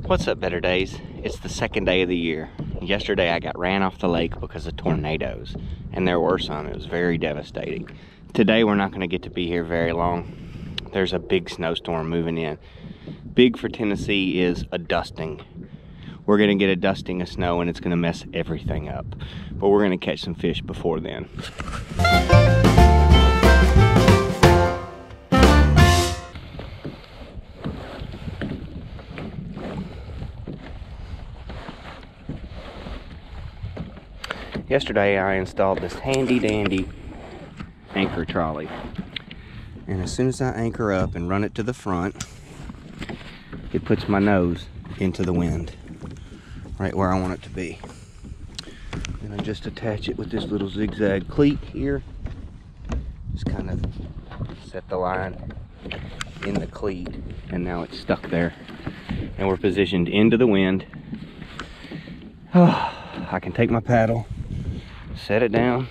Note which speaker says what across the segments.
Speaker 1: What's up, Better Days? It's the second day of the year. Yesterday I got ran off the lake because of tornadoes, and there were some. It was very devastating. Today we're not going to get to be here very long. There's a big snowstorm moving in. Big for Tennessee is a dusting. We're going to get a dusting of snow and it's going to mess everything up. But we're going to catch some fish before then. Yesterday I installed this handy dandy anchor trolley, and as soon as I anchor up and run it to the front, it puts my nose into the wind right where I want it to be. And I just attach it with this little zigzag cleat here. Just kind of set the line in the cleat, and now it's stuck there and we're positioned into the wind. I can take my paddle, set it down,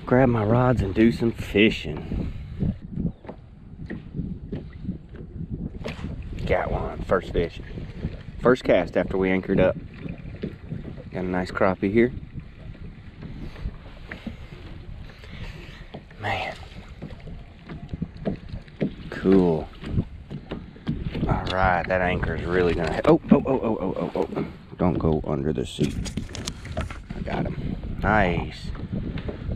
Speaker 1: grab my rods and do some fishing. Got one. First fish. First cast after we anchored up. Got a nice crappie here. Man. Cool. Alright, that anchor is really gonna... Oh. Don't go under the seat. I got him. Nice.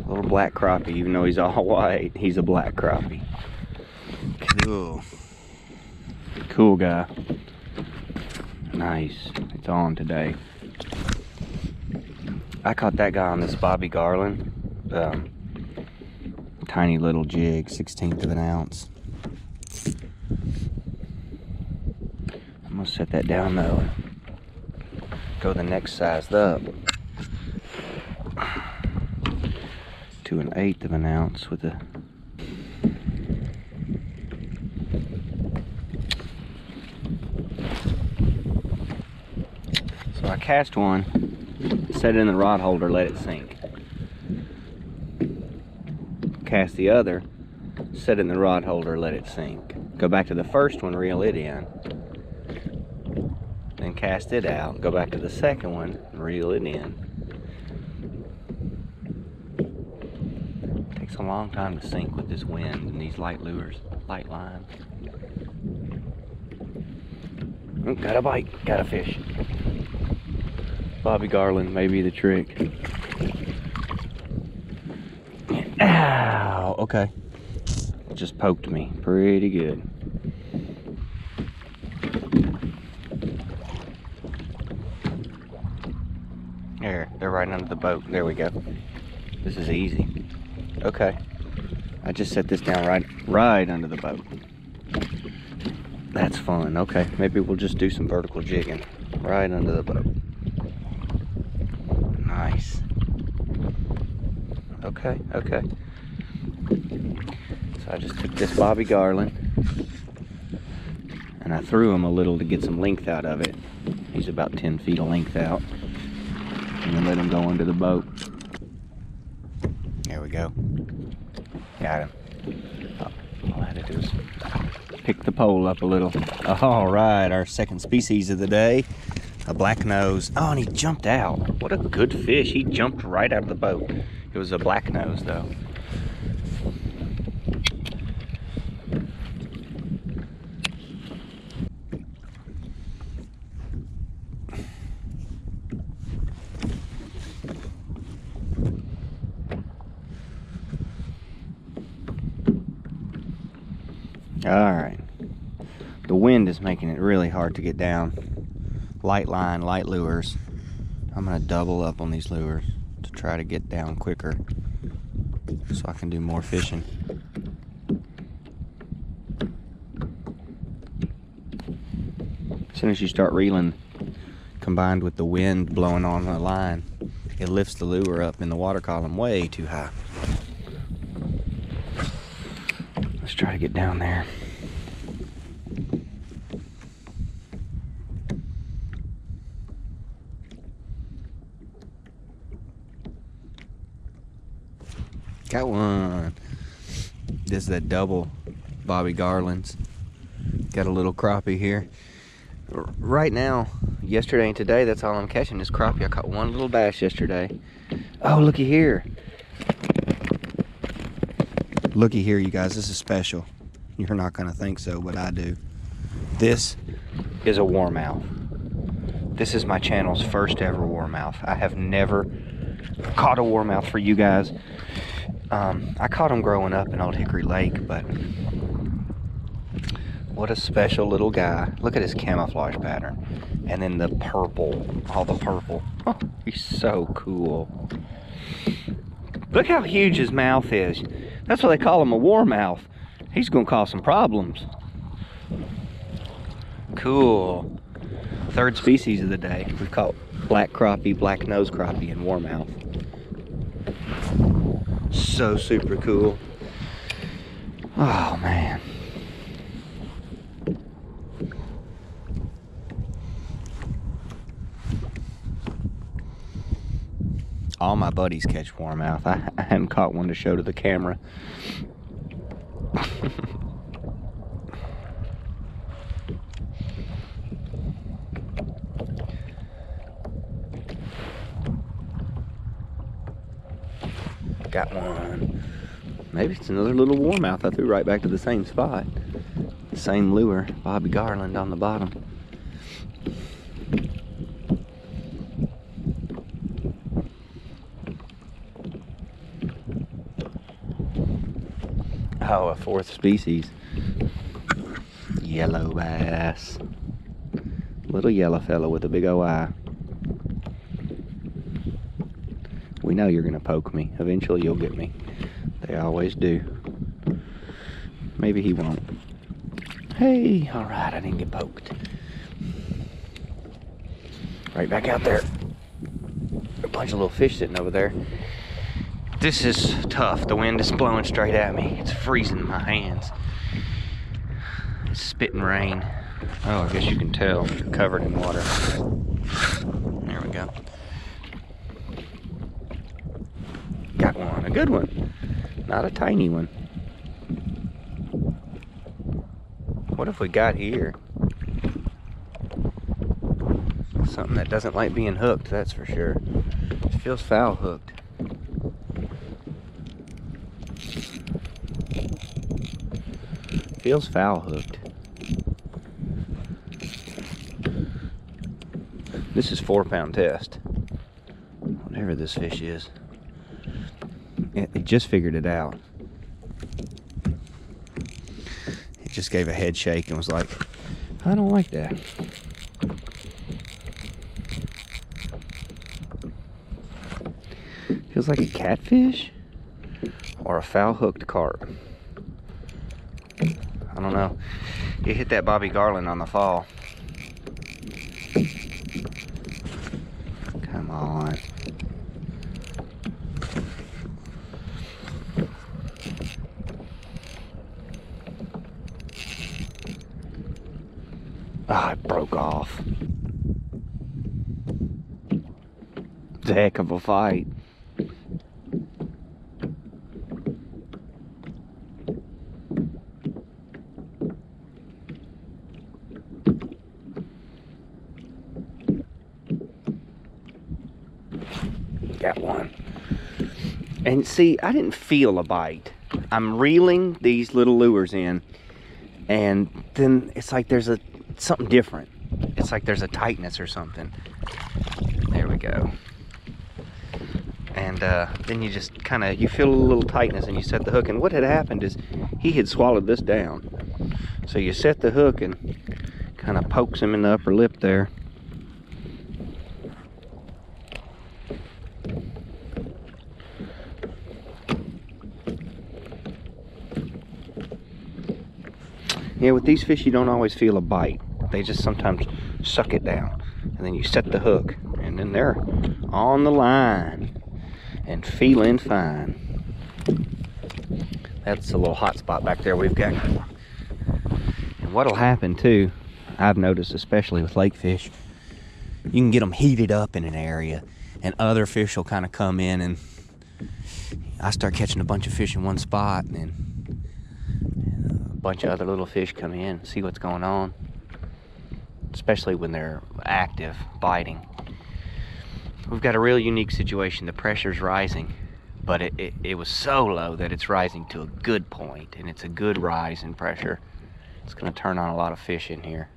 Speaker 1: Little black crappie, even though he's all white, he's a black crappie. Cool. Cool guy. Nice. It's on today. I caught that guy on this Bobby Garland. Tiny little jig, 1/16 of an ounce. I'm gonna set that down though. Go the next size up to 1/8 of an ounce with a so I cast one, set it in the rod holder, let it sink. Cast the other, set it in the rod holder, let it sink. Go back to the first one, reel it in. Then cast it out, go back to the second one, and reel it in. It takes a long time to sink with this wind and these light lures, light lines. Oh, got a bite, got a fish. Bobby Garland may be the trick. Ow, okay. Just poked me pretty good. There, they're right under the boat. There we go. This is easy. Okay. I just set this down right under the boat. That's fun. Okay, maybe we'll just do some vertical jigging right under the boat. Nice. Okay. So I just took this Bobby Garland and I threw him a little to get some length out of it. He's about 10 feet of length out. And then let him go under the boat. There we go. Got him. All I had to do is pick the pole up a little. All right, our second species of the day, a black nose. Oh, and he jumped out. What a good fish. He jumped right out of the boat. It was a black nose though. Alright, the wind is making it really hard to get down. Light line, light lures. I'm going to double up on these lures to try to get down quicker so I can do more fishing. As soon as you start reeling, combined with the wind blowing on the line, it lifts the lure up in the water column way too high. Let's try to get down there. Got one. This is that double Bobby Garland's. Got a little crappie here. Right now, yesterday and today, that's all I'm catching is crappie. I caught one little bass yesterday. Oh, looky here. Looky here, you guys. This is special. You're not gonna think so, but I do. This is a warmouth. This is my channel's first ever warmouth. I have never caught a warmouth for you guys. I caught them growing up in Old Hickory Lake, but what a special little guy. Look at his camouflage pattern. And then the purple, all the purple. Oh, he's so cool. Look how huge his mouth is. That's why they call him a warmouth. He's gonna cause some problems. Cool. Third species of the day. We've caught black crappie, black nose crappie, and warmouth. So super cool. Oh man. All my buddies catch warmouth. I haven't caught one to show to the camera. Got one. Maybe it's another little warmouth I threw right back to the same spot. The same lure, Bobby Garland on the bottom. Oh, a fourth species. Yellow bass. Little yellow fella with a big old eye. We know you're gonna poke me. Eventually you'll get me. They always do. Maybe he won't. Hey, all right, I didn't get poked. Right back out there. A bunch of little fish sitting over there. This is tough. The wind is blowing straight at me. It's freezing my hands. It's spitting rain. Oh, I guess you can tell. They're covered in water. There we go. Got one. A good one. Not a tiny one. What have we got here? Something that doesn't like being hooked, that's for sure. It feels foul hooked. Feels foul hooked. This is 4-pound test. Whatever this fish is. It just figured it out. It just gave a head shake and was like, I don't like that. Feels like a catfish or a foul hooked carp. I don't know. You hit that Bobby Garland on the fall. Come on. Ah, it broke off. It's a heck of a fight. Got one. And see, I didn't feel a bite. I'm reeling these little lures in, and then it's like there's something different. It's like there's a tightness or something. There we go. And then you just kind of, you feel a little tightness and you set the hook. And what had happened is he had swallowed this down. So you set the hook and kind of pokes him in the upper lip there. Yeah, with these fish you don't always feel a bite. They just sometimes suck it down. And then you set the hook. And then they're on the line and feeling fine. That's a little hot spot back there we've got. And what'll happen too, I've noticed especially with lake fish, you can get them heated up in an area and other fish will kind of come in, and I start catching a bunch of fish in one spot, and bunch of other little fish come in, see what's going on, especially when they're active, biting. We've got a real unique situation. The pressure's rising, but it was so low that it's rising to a good point, and it's a good rise in pressure. It's gonna turn on a lot of fish in here.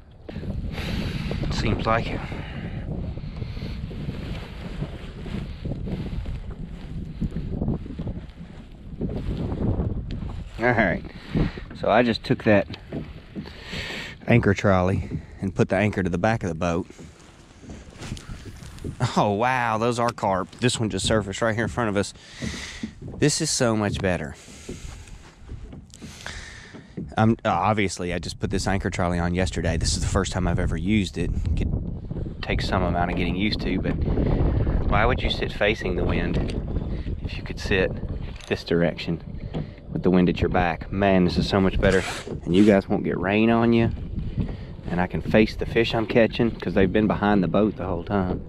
Speaker 1: Seems like it. All right, so I just took that anchor trolley and put the anchor to the back of the boat. Oh wow, those are carp. This one just surfaced right here in front of us. This is so much better. Obviously I just put this anchor trolley on yesterday. This is the first time I've ever used it. It could take some amount of getting used to, but why would you sit facing the wind if you could sit this direction with the wind at your back? Man, this is so much better, and you guys won't get rain on you, and I can face the fish I'm catching because they've been behind the boat the whole time.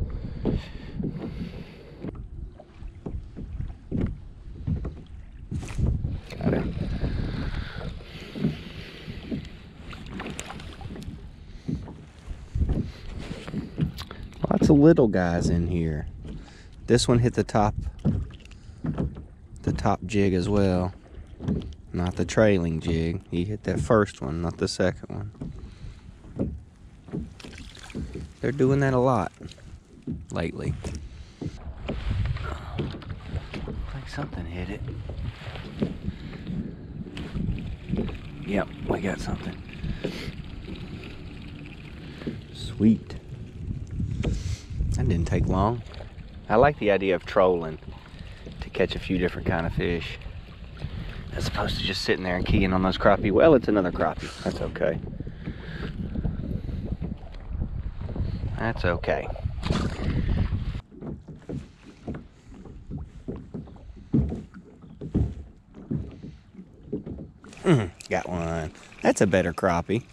Speaker 1: Got it. Lots of little guys in here. This one hit the top jig as well. Not the trailing jig. He hit that first one, not the second one. They're doing that a lot lately. Looks like something hit it. Yep, we got something. Sweet. That didn't take long. I like the idea of trolling to catch a few different kind of fish, as opposed to just sitting there and keying on those crappie. Well, it's another crappie. That's okay. That's okay. Got one. That's a better crappie.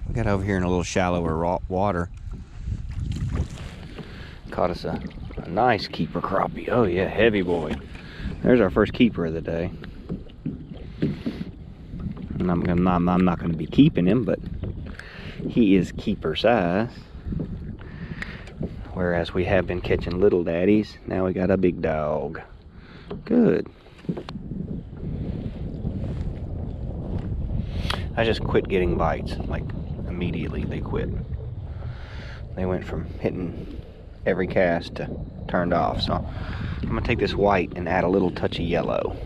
Speaker 1: We got over here in a little shallower water. Caught us a nice keeper crappie. Oh yeah, heavy boy. There's our first keeper of the day. And I'm not going to be keeping him, but he is keeper size. Whereas we have been catching little daddies, now we got a big dog. Good. I just quit getting bites, like immediately they quit. They went from hitting every cast to turned off. So I'm gonna take this white and add a little touch of yellow.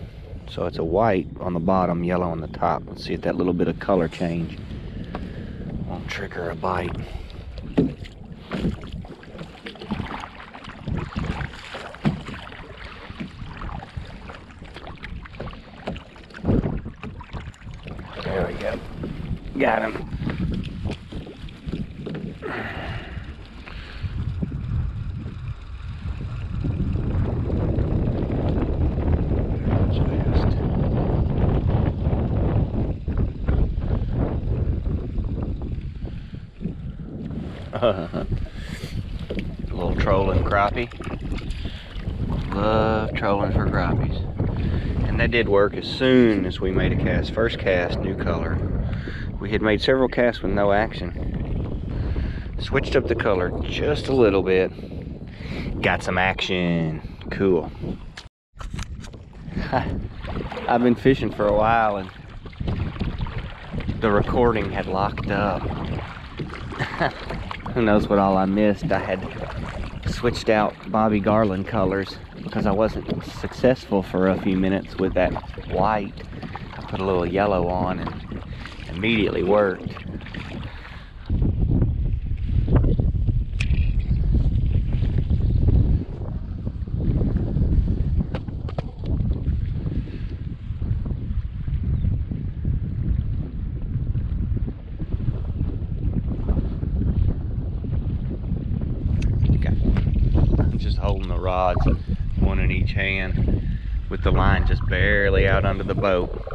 Speaker 1: So it's a white on the bottom, yellow on the top. Let's see if that little bit of color change won't trigger a bite. There we go. Got him. A little trolling crappie. Love trolling for crappies. And that did work as soon as we made a cast. First cast, new color. We had made several casts with no action. Switched up the color just a little bit. Got some action. Cool. I've been fishing for a while and the recording had locked up. Who knows what all I missed. I had switched out Bobby Garland colors because I wasn't successful for a few minutes with that white. I put a little yellow on and immediately worked. Just holding the rods, one in each hand, with the line just barely out under the boat,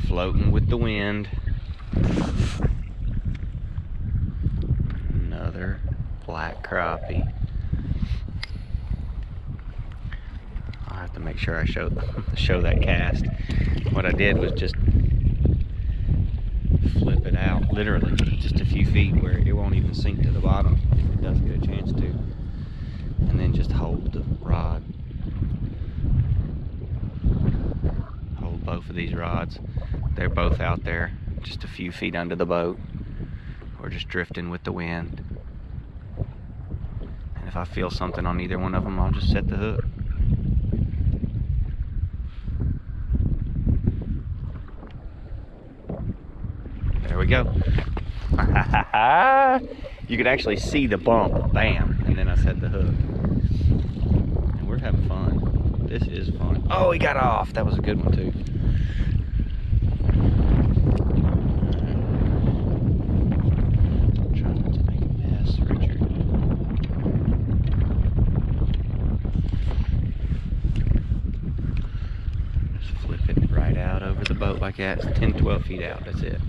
Speaker 1: floating with the wind. Another black crappie. have to make sure I show that cast. What I did was just flip it out, literally, just a few feet where it won't even sink to the bottom if it does get a chance to. And then just hold the rod. Hold both of these rods. They're both out there, just a few feet under the boat. Or just drifting with the wind. And if I feel something on either one of them, I'll just set the hook. There we go. You could actually see the bump, bam, and then I set the hook. And we're having fun. This is fun. Oh, he got off. That was a good one too. Try not to make a mess, Richard. Just flip it right out over the boat like that. It's 10, 12 feet out. That's it.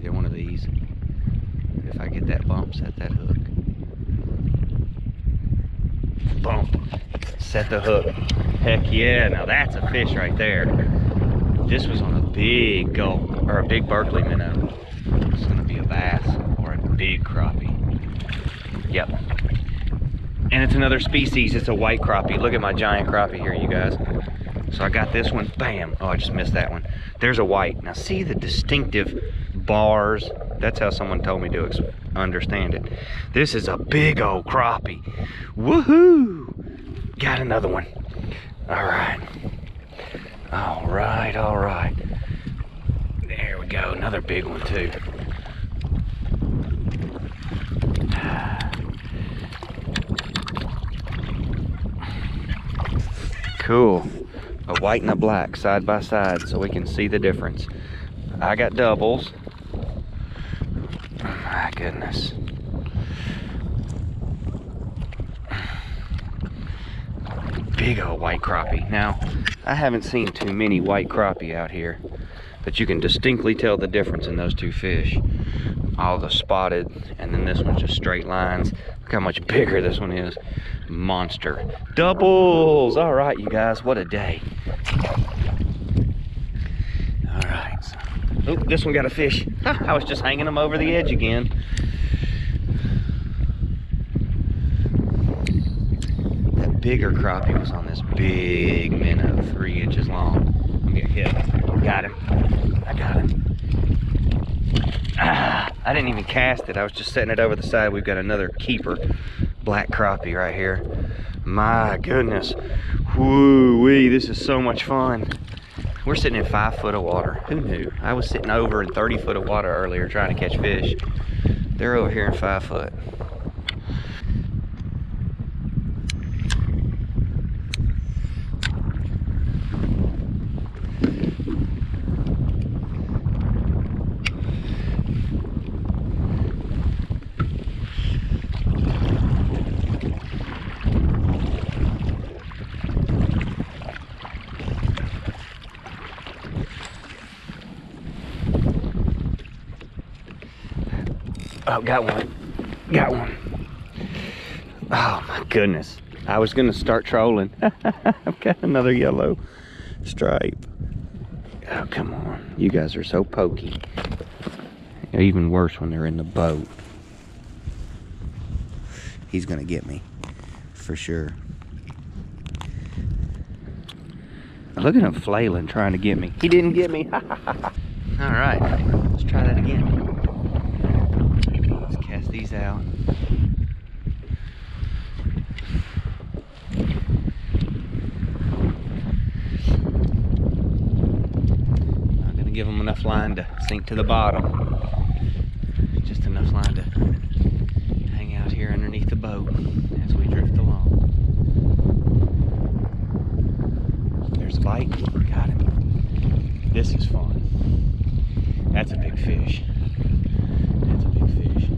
Speaker 1: One of these. If I get that bump, set that hook. Bump. Set the hook. Heck yeah, now that's a fish right there. This was on a big gulp, or a big Berkeley minnow. It's gonna be a bass or a big crappie. Yep. And it's another species, it's a white crappie. Look at my giant crappie here, you guys. So I got this one, bam. Oh, I just missed that one. There's a white. Now see the distinctive bars? That's how someone told me to understand it. This is a big old crappie. Woohoo! Got another one. All right. All right, all right. There we go, another big one too. Cool. A white and a black side by side so we can see the difference. I got doubles. My goodness. Big old white crappie. Now, I haven't seen too many white crappie out here, but you can distinctly tell the difference in those two fish. All the spotted, and then this one's just straight lines. Look how much bigger this one is. Monster. Doubles! All right, you guys, what a day. All right. Oh, this one got a fish. I was just hanging them over the edge again. That bigger crappie was on this big minnow, 3 inches long. I'm gonna get hit. Got him. I got him. I didn't even cast it. I was just setting it over the side. We've got another keeper black crappie right here. My goodness. Woo-wee, this is so much fun. We're sitting in 5 foot of water. Who knew? I was sitting over in 30 foot of water earlier trying to catch fish. They're over here in 5 foot. Oh, got one. Got one. Oh my goodness. I was gonna start trolling. I've got another yellow stripe. Oh, come on. You guys are so pokey. Even worse when they're in the boat. He's gonna get me, for sure. Look at him flailing, trying to get me. He didn't get me. All right, let's try that again. Let's cast these out. Not gonna give them enough line to sink to the bottom. Just enough line to hang out here underneath the boat as we drift along. There's a bite. Got him. This is fun. That's a big fish. That's a big fish.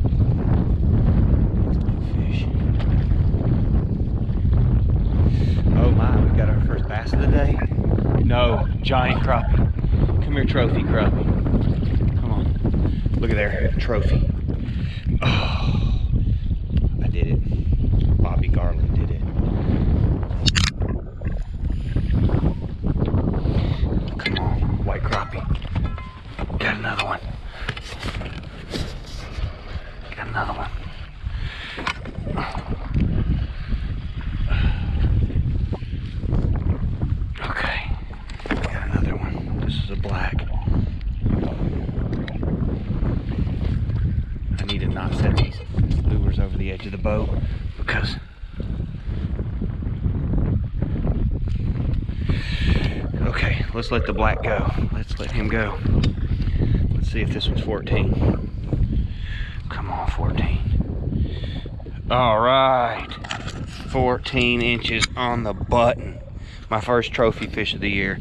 Speaker 1: That's a big fish. Oh my, we've got our first bass of the day. No, giant crappie. Come here, trophy crappie. Come on. Look at there, trophy. Oh, I did it. Bobby Garland did it. Come on, white crappie. Got another one. Got another one. Okay, got another one. This is a black. I need to not set these lures over the edge of the boat because okay, let's let the black go. Let's let him go. Let's see if this one's 14. Come on, 14. All right, 14 inches on the button. My first trophy fish of the year.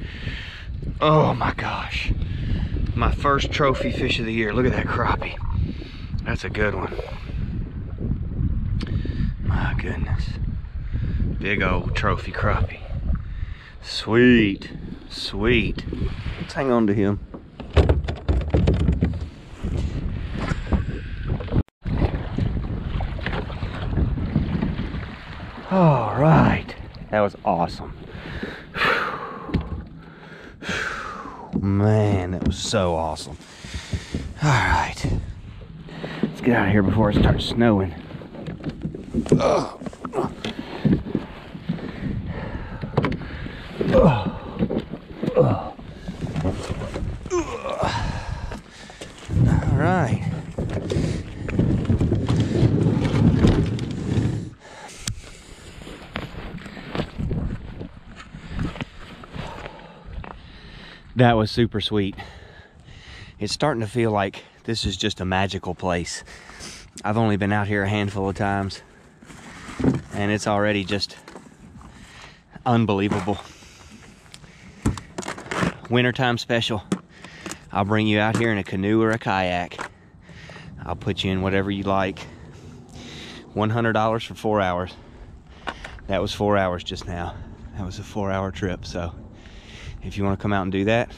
Speaker 1: Oh my gosh, my first trophy fish of the year. Look at that crappie. That's a good one. My goodness, big old trophy crappie. Sweet, sweet. Let's hang on to him. All right, that was awesome. Man, that was so awesome. All right, let's get out of here before it starts snowing. All right. That was super sweet. It's starting to feel like this is just a magical place. I've only been out here a handful of times and it's already just unbelievable. Wintertime special. I'll bring you out here in a canoe or a kayak. I'll put you in whatever you like. $100 for 4 hours. That was 4 hours just now. That was a 4-hour trip, so if you want to come out and do that,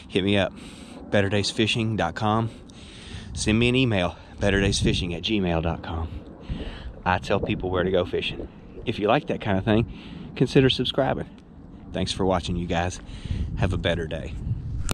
Speaker 1: hit me up, betterdaysfishing.com. Send me an email, betterdaysfishing@gmail.com. I tell people where to go fishing. If you like that kind of thing, consider subscribing. Thanks for watching, you guys. Have a better day.